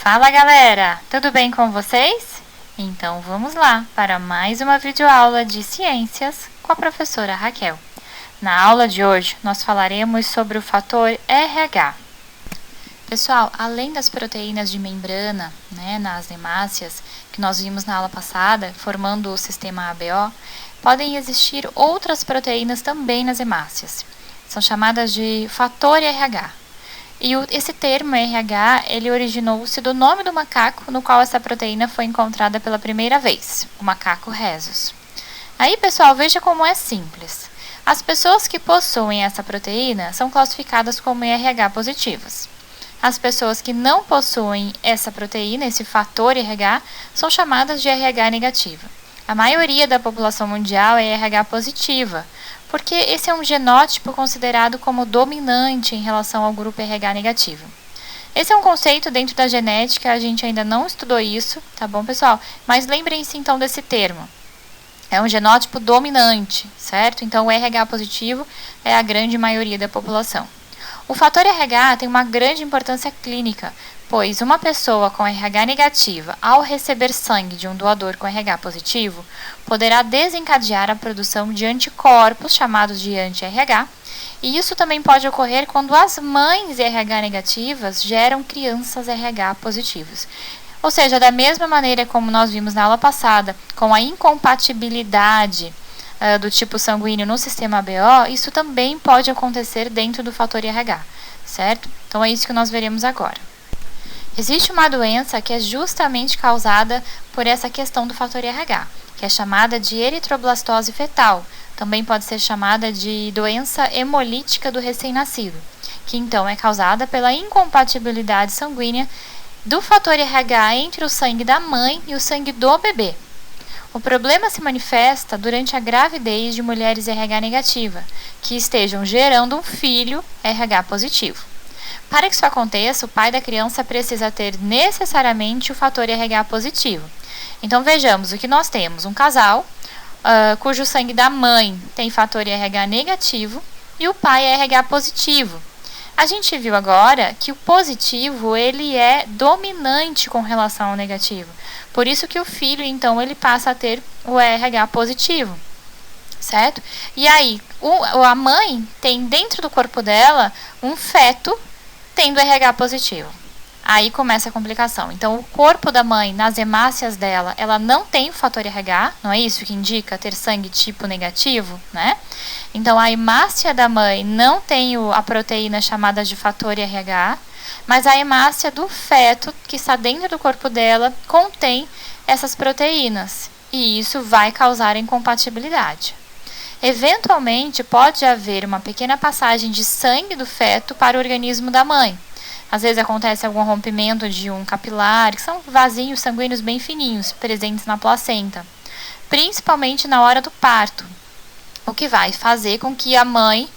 Fala galera, tudo bem com vocês? Então vamos lá para mais uma videoaula de ciências com a professora Raquel. Na aula de hoje nós falaremos sobre o fator RH. Pessoal, além das proteínas de membrana, nas hemácias, que nós vimos na aula passada, formando o sistema ABO, podem existir outras proteínas também nas hemácias. São chamadas de fator RH. E esse termo RH, ele originou-se do nome do macaco no qual essa proteína foi encontrada pela primeira vez, o macaco rhesus. Aí, pessoal, veja como é simples. As pessoas que possuem essa proteína são classificadas como RH positivas. As pessoas que não possuem essa proteína, esse fator RH, são chamadas de RH negativa. A maioria da população mundial é RH positiva, porque esse é um genótipo considerado como dominante em relação ao grupo RH negativo. Esse é um conceito dentro da genética, a gente ainda não estudou isso, tá bom, pessoal? Mas lembrem-se então desse termo. É um genótipo dominante, certo? Então o RH positivo é a grande maioria da população. O fator RH tem uma grande importância clínica, pois uma pessoa com RH negativa, ao receber sangue de um doador com RH positivo, poderá desencadear a produção de anticorpos, chamados de anti-RH, e isso também pode ocorrer quando as mães RH negativas geram crianças RH positivas. Ou seja, da mesma maneira como nós vimos na aula passada, com a incompatibilidade do tipo sanguíneo no sistema ABO, isso também pode acontecer dentro do fator RH, certo? Então é isso que nós veremos agora. Existe uma doença que é justamente causada por essa questão do fator RH, que é chamada de eritroblastose fetal, também pode ser chamada de doença hemolítica do recém-nascido, que então é causada pela incompatibilidade sanguínea do fator RH entre o sangue da mãe e o sangue do bebê. O problema se manifesta durante a gravidez de mulheres RH negativa, que estejam gerando um filho RH positivo. Para que isso aconteça, o pai da criança precisa ter necessariamente o fator RH positivo. Então vejamos o que nós temos: um casal cujo sangue da mãe tem fator RH negativo e o pai é RH positivo. A gente viu agora que o positivo ele é dominante com relação ao negativo. Por isso que o filho, então, ele passa a ter o RH positivo, certo? E aí, a mãe tem dentro do corpo dela um feto tendo RH positivo. Aí começa a complicação. Então, o corpo da mãe, nas hemácias dela, ela não tem o fator RH, não é isso que indica ter sangue tipo negativo, né? Então, a hemácia da mãe não tem a proteína chamada de fator RH, mas a hemácia do feto, que está dentro do corpo dela, contém essas proteínas. E isso vai causar incompatibilidade. Eventualmente, pode haver uma pequena passagem de sangue do feto para o organismo da mãe. Às vezes acontece algum rompimento de um capilar, que são vasinhos sanguíneos bem fininhos, presentes na placenta, principalmente na hora do parto, o que vai fazer com que a mãe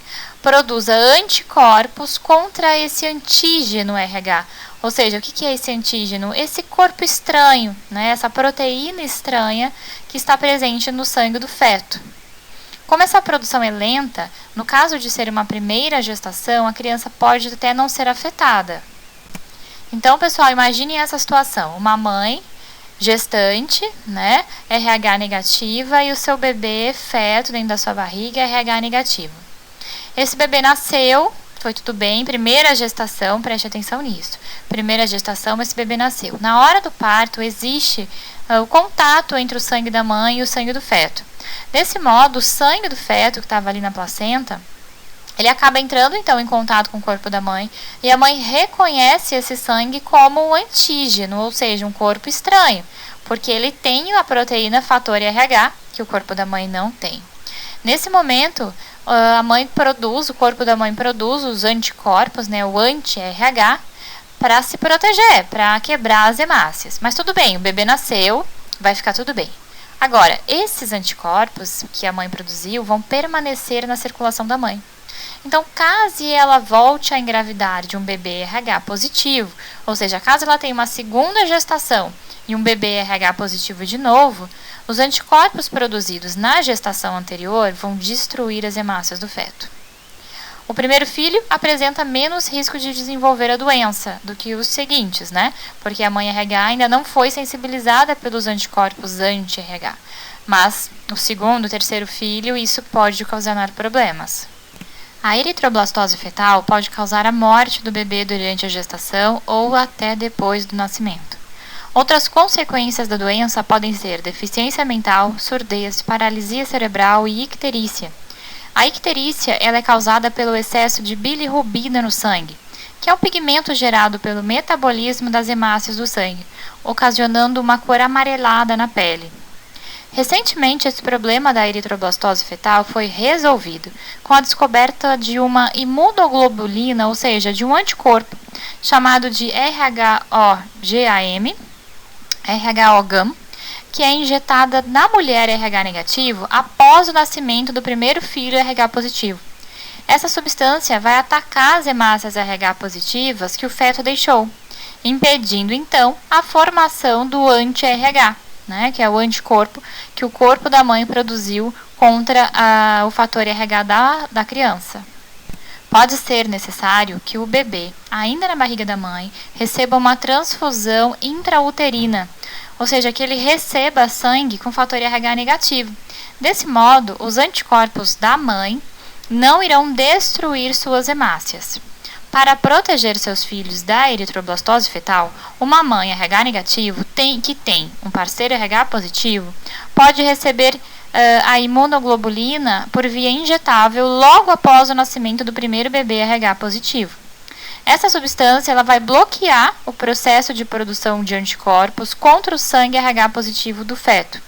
produza anticorpos contra esse antígeno RH. Ou seja, o que é esse antígeno? Esse corpo estranho, essa proteína estranha que está presente no sangue do feto. Como essa produção é lenta, no caso de ser uma primeira gestação, a criança pode até não ser afetada. Então, pessoal, imaginem essa situação: uma mãe gestante, RH negativa, e o seu bebê feto dentro da sua barriga, RH negativo. Esse bebê nasceu, foi tudo bem, primeira gestação, preste atenção nisso. Primeira gestação, esse bebê nasceu. Na hora do parto, existe o contato entre o sangue da mãe e o sangue do feto. Desse modo, o sangue do feto que estava ali na placenta, ele acaba entrando então em contato com o corpo da mãe, e a mãe reconhece esse sangue como um antígeno, ou seja, um corpo estranho, porque ele tem a proteína fator RH, que o corpo da mãe não tem. Nesse momento, o corpo da mãe produz os anticorpos, o anti-RH, para se proteger, para quebrar as hemácias. Mas tudo bem, o bebê nasceu, vai ficar tudo bem. Agora, esses anticorpos que a mãe produziu vão permanecer na circulação da mãe. Então, caso ela volte a engravidar de um bebê RH positivo, ou seja, caso ela tenha uma segunda gestação e um bebê RH positivo de novo, os anticorpos produzidos na gestação anterior vão destruir as hemácias do feto. O primeiro filho apresenta menos risco de desenvolver a doença do que os seguintes, né? Porque a mãe RH ainda não foi sensibilizada pelos anticorpos anti-RH. Mas o segundo e terceiro filho, isso pode ocasionar problemas. A eritroblastose fetal pode causar a morte do bebê durante a gestação ou até depois do nascimento. Outras consequências da doença podem ser deficiência mental, surdez, paralisia cerebral e icterícia. A icterícia ela é causada pelo excesso de bilirrubina no sangue, que é um pigmento gerado pelo metabolismo das hemácias do sangue, ocasionando uma cor amarelada na pele. Recentemente, esse problema da eritroblastose fetal foi resolvido com a descoberta de uma imunoglobulina, ou seja, de um anticorpo, chamado de RHOGAM, que é injetada na mulher RH negativo após o nascimento do primeiro filho RH positivo. Essa substância vai atacar as hemácias RH positivas que o feto deixou, impedindo então a formação do anti-RH, né, que é o anticorpo que o corpo da mãe produziu contra o fator RH da criança. Pode ser necessário que o bebê, ainda na barriga da mãe, receba uma transfusão intrauterina, ou seja, que ele receba sangue com fator RH negativo. Desse modo, os anticorpos da mãe não irão destruir suas hemácias. Para proteger seus filhos da eritroblastose fetal, uma mãe RH negativo que tem um parceiro RH positivo pode receber a imunoglobulina por via injetável logo após o nascimento do primeiro bebê RH positivo. Essa substância ela vai bloquear o processo de produção de anticorpos contra o sangue RH positivo do feto.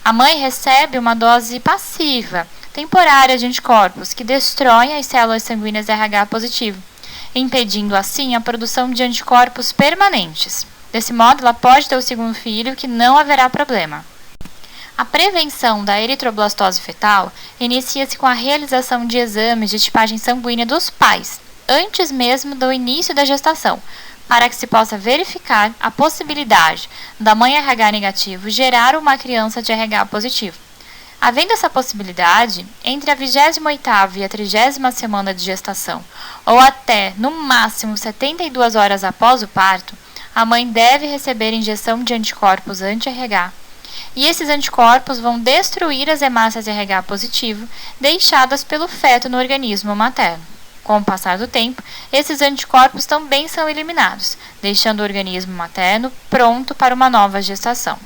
A mãe recebe uma dose passiva, temporária de anticorpos que destroem as células sanguíneas RH positivo, impedindo assim a produção de anticorpos permanentes. Desse modo, ela pode ter o segundo filho que não haverá problema. A prevenção da eritroblastose fetal inicia-se com a realização de exames de tipagem sanguínea dos pais, antes mesmo do início da gestação, para que se possa verificar a possibilidade da mãe RH negativo gerar uma criança de RH positivo. Havendo essa possibilidade, entre a 28ª e a 30ª semana de gestação, ou até, no máximo, 72 horas após o parto, a mãe deve receber injeção de anticorpos anti-RH. E esses anticorpos vão destruir as hemácias RH positivo deixadas pelo feto no organismo materno. Com o passar do tempo, esses anticorpos também são eliminados, deixando o organismo materno pronto para uma nova gestação.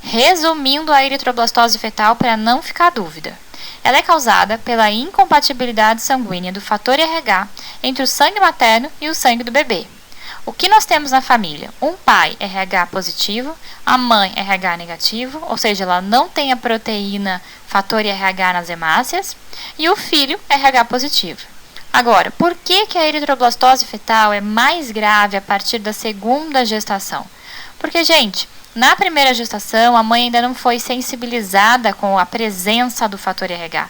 Resumindo a eritroblastose fetal para não ficar dúvida. Ela é causada pela incompatibilidade sanguínea do fator RH entre o sangue materno e o sangue do bebê. O que nós temos na família? Um pai RH positivo, a mãe RH negativo, ou seja, ela não tem a proteína fator RH nas hemácias, e o filho RH positivo. Agora, por que a eritroblastose fetal é mais grave a partir da segunda gestação? Porque, gente, na primeira gestação, a mãe ainda não foi sensibilizada com a presença do fator RH.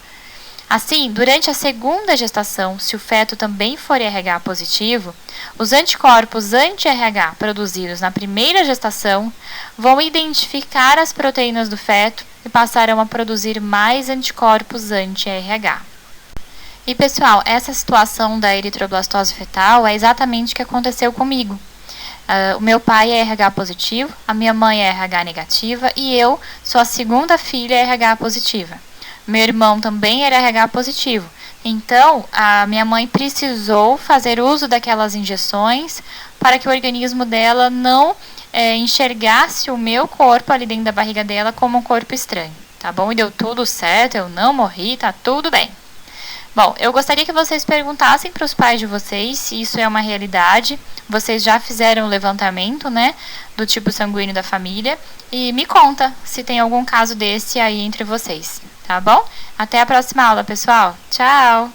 Assim, durante a segunda gestação, se o feto também for RH positivo, os anticorpos anti-RH produzidos na primeira gestação vão identificar as proteínas do feto e passarão a produzir mais anticorpos anti-RH. E pessoal, essa situação da eritroblastose fetal é exatamente o que aconteceu comigo. O meu pai é RH positivo, a minha mãe é RH negativa e eu sou a segunda filha RH positiva. Meu irmão também era RH positivo. Então, a minha mãe precisou fazer uso daquelas injeções para que o organismo dela não enxergasse o meu corpo ali dentro da barriga dela como um corpo estranho. Tá bom? E deu tudo certo, eu não morri, tá tudo bem. Bom, eu gostaria que vocês perguntassem para os pais de vocês se isso é uma realidade. Vocês já fizeram o levantamento, né, do tipo sanguíneo da família. E me conta se tem algum caso desse aí entre vocês, tá bom? Até a próxima aula, pessoal. Tchau!